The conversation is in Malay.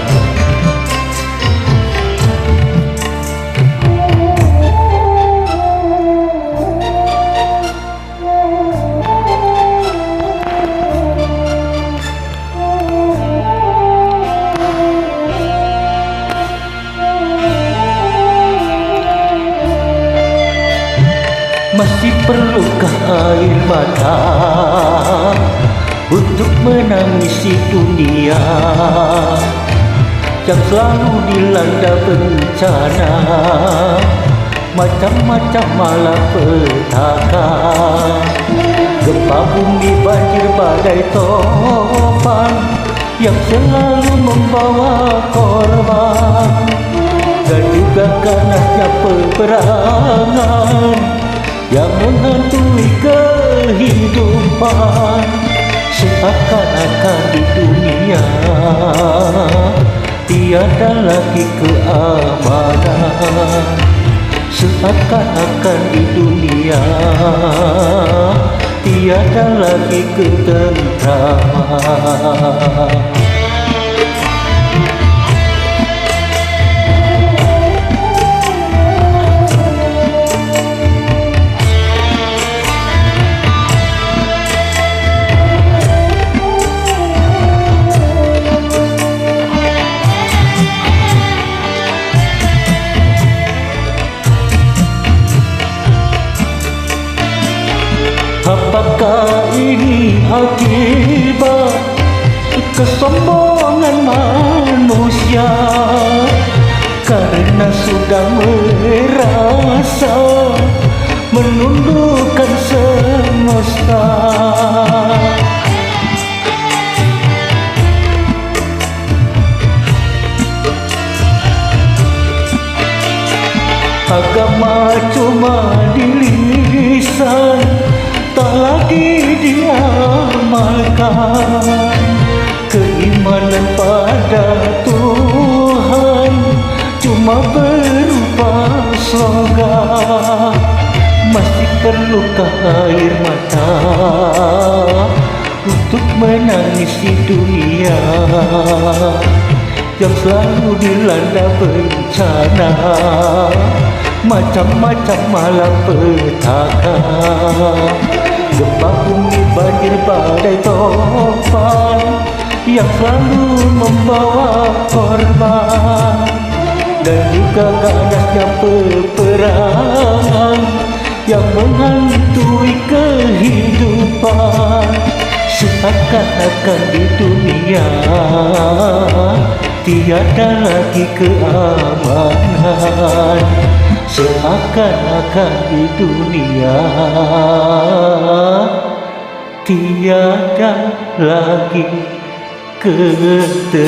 wabarakatuh. Masih perlukah air mata untuk menangisi dunia yang selalu dilanda bencana, macam-macam malapetaka, gempa bumi, banjir, badai, topan yang selalu membawa korban, dan juga ganasnya peperangan yang menghantui kehidupan. Seakan-akan di dunia tiada lagi keamanan. Seakan-akan di dunia tiada lagi ketentraman. Apakah ini akibat kesombongan manusia karena sudah merasa menundukkan semesta? Agama cuma di lisan, tak lagi diamalkan. Keimanan pada Tuhan cuma berupa slogan. Masih perlukah air mata untuk menangisi dunia yang selalu dilanda bencana, macam-macam malapetaka, gempa bumi, banjir, badai, topan yang selalu membawa korban, dan juga ganasnya peperangan yang menghantui kehidupan. Seakan-akan di dunia tiada lagi keamanan. Seakan-akan di dunia tiada lagi ketentraman.